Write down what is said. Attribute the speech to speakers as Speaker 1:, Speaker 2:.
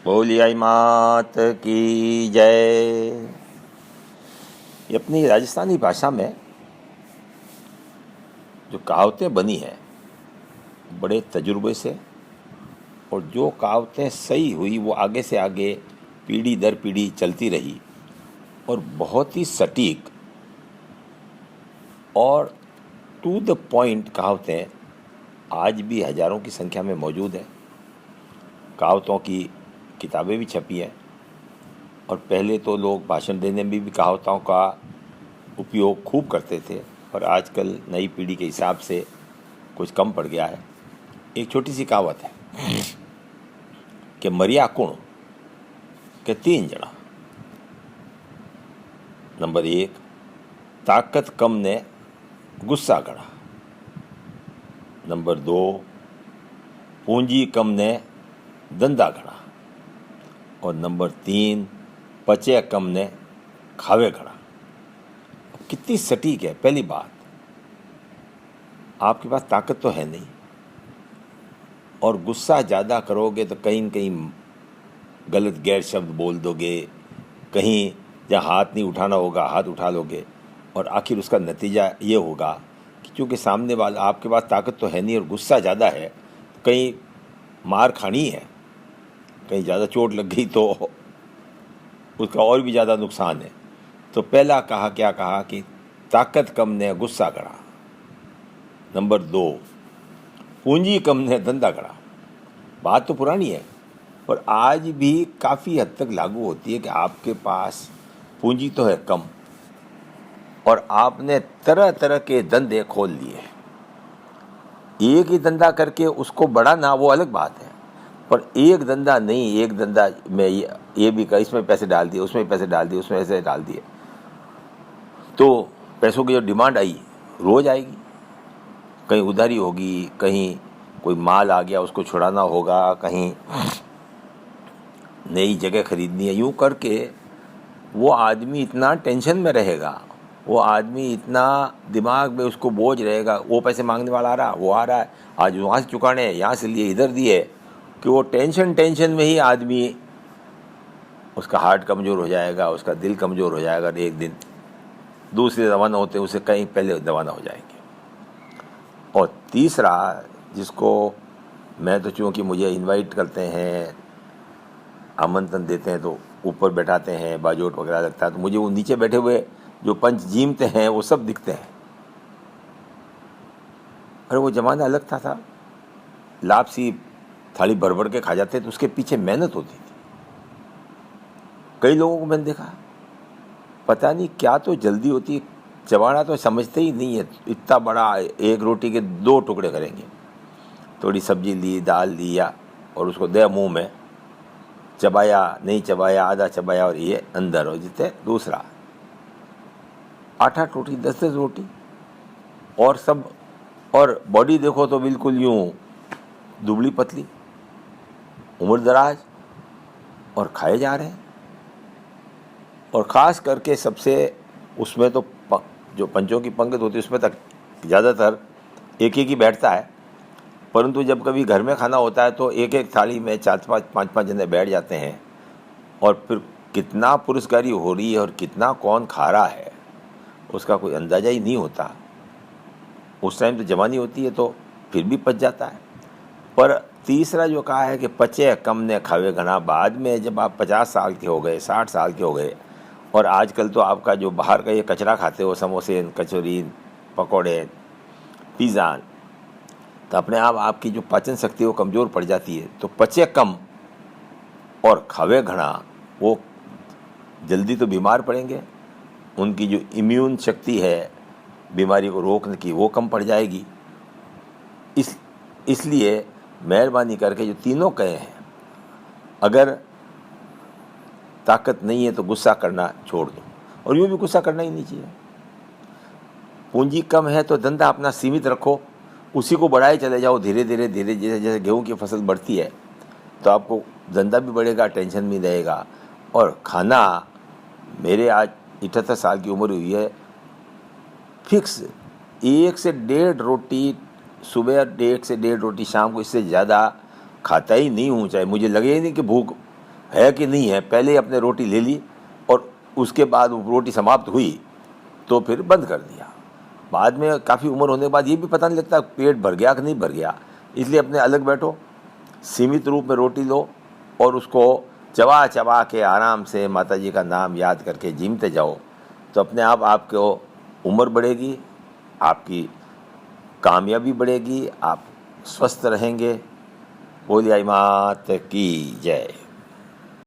Speaker 1: बोलिए आई मात की जय। ये अपनी राजस्थानी भाषा में जो कहावतें बनी हैं बड़े तजुर्बे से, और जो कहावतें सही हुई वो आगे से आगे पीढ़ी दर पीढ़ी चलती रही, और बहुत ही सटीक और टू द पॉइंट कहावतें आज भी हजारों की संख्या में मौजूद हैं। कहावतों की किताबें भी छपी हैं, और पहले तो लोग भाषण देने में भी कहावतों का उपयोग खूब करते थे, और आजकल नई पीढ़ी के हिसाब से कुछ कम पड़ गया है। एक छोटी सी कहावत है कि मरिया कुण के 3 जना। नंबर 1, ताकत कम ने गुस्सा घड़ा। नंबर 2, पूंजी कम ने धंधा घड़ा। और नंबर 3, पचे कम ने खावे घड़ा। कितनी सटीक है। पहली बात, आपके पास ताकत तो है नहीं, और गुस्सा ज़्यादा करोगे तो कहीं न कहीं गलत गैर शब्द बोल दोगे, कहीं जहाँ हाथ नहीं उठाना होगा हाथ उठा लोगे, और आखिर उसका नतीजा ये होगा कि चूँकि सामने वाला, आपके पास ताकत तो है नहीं और गुस्सा ज़्यादा है, तो कहीं मार खानी है, कहीं ज़्यादा चोट लग गई तो उसका और भी ज़्यादा नुकसान है। तो पहला क्या कहा कि ताकत कम ने गुस्सा करा। नंबर 2, पूंजी कम ने धंधा करा। बात तो पुरानी है, पर आज भी काफ़ी हद तक लागू होती है कि आपके पास पूंजी तो है कम, और आपने तरह तरह के धंधे खोल लिए। एक ही धंधा करके उसको बढ़ाना वो अलग बात है, पर एक धंधा नहीं, एक धंधा में ये भी कर, इसमें पैसे डाल दिए, उसमें पैसे डाल दिए, उसमें पैसे डाल दिए, तो पैसों की जो डिमांड आई रोज़ आएगी। कहीं उधारी होगी, कहीं कोई माल आ गया उसको छुड़ाना होगा, कहीं नई जगह खरीदनी है। यूँ करके वो आदमी इतना टेंशन में रहेगा, वो आदमी इतना दिमाग में उसको बोझ रहेगा, वो पैसे मांगने वाला आ रहा, वो आ रहा है, आज वहाँ से चुकाने हैं, यहाँ से लिए इधर दिए, कि वो टेंशन में ही आदमी, उसका हार्ट कमज़ोर हो जाएगा, उसका दिल कमज़ोर हो जाएगा। एक दिन दूसरे रवाना होते उसे कहीं पहले रवाना हो जाएंगे। और तीसरा, जिसको मैं तो चूँकि मुझे इनवाइट करते हैं, आमंत्रण देते हैं, तो ऊपर बैठाते हैं, बाजोट वगैरह लगता है, तो मुझे वो नीचे बैठे हुए जो पंच जीमते हैं वो सब दिखते हैं। अरे वो ज़माना अलग था। लापसी थाली भर भर के खा जाते, तो उसके पीछे मेहनत होती थी। कई लोगों को मैंने देखा, पता नहीं क्या तो जल्दी होती है, चबाना तो समझते ही नहीं है। इतना बड़ा एक रोटी के 2 टुकड़े करेंगे, थोड़ी सब्जी ली, दाल लिया, और उसको दे मुंह में, चबाया नहीं चबाया, आधा चबाया, और ये अंदर हो जितने। दूसरा, 8-8 रोटी, 10-10 रोटी, और सब, और बॉडी देखो तो बिल्कुल यूँ दुबली पतली, उम्र दराज, और खाए जा रहे हैं। और ख़ास करके सबसे उसमें तो जो पंचों की पंक्ति होती है उसमें तक ज़्यादातर एक ही बैठता है, परंतु जब कभी घर में खाना होता है तो एक एक थाली में 4-5 जने बैठ जाते हैं, और फिर कितना पुरस्कारी हो रही है और कितना कौन खा रहा है उसका कोई अंदाज़ा ही नहीं होता। उस टाइम तो जवानी होती है तो फिर भी पच जाता है। पर तीसरा जो कहा है कि पचे कम ने खावे घना, बाद में जब आप 50 साल के हो गए, 60 साल के हो गए, और आजकल तो आपका जो बाहर का ये कचरा खाते हो, समोसे, कचौरी, पकौड़े, पिज़्ज़ा, तो अपने आप आपकी जो पाचन शक्ति वो कमज़ोर पड़ जाती है। तो पचे कम और खावे घना, वो जल्दी तो बीमार पड़ेंगे, उनकी जो इम्यून शक्ति है बीमारी को रोकने की वो कम पड़ जाएगी। इसलिए मेहरबानी करके जो तीनों कहे हैं, अगर ताकत नहीं है तो गुस्सा करना छोड़ दो, और यूँ भी गुस्सा करना ही नहीं चाहिए। पूंजी कम है तो धंधा अपना सीमित रखो, उसी को बढ़ाए चले जाओ धीरे धीरे। जैसे जैसे गेहूँ की फसल बढ़ती है तो आपको धंधा भी बढ़ेगा, टेंशन भी रहेगा। और खाना, मेरे आज 78 साल की उम्र हुई है, फिक्स 1 से 1.5 रोटी सुबह, 1 से 1.5 रोटी शाम को, इससे ज़्यादा खाता ही नहीं हूँ, चाहे मुझे लगे ही नहीं कि भूख है कि नहीं है, पहले अपने रोटी ले ली और उसके बाद वो रोटी समाप्त हुई तो फिर बंद कर दिया। बाद में काफ़ी उम्र होने के बाद ये भी पता नहीं लगता पेट भर गया कि नहीं भर गया। इसलिए अपने अलग बैठो, सीमित रूप में रोटी लो और उसको चबा चबा के आराम से माता जी का नाम याद करके जीमते जाओ, तो अपने आप आपको उम्र बढ़ेगी, आपकी कामयाबी बढ़ेगी, आप स्वस्थ रहेंगे। बोलिए आई मात की जय।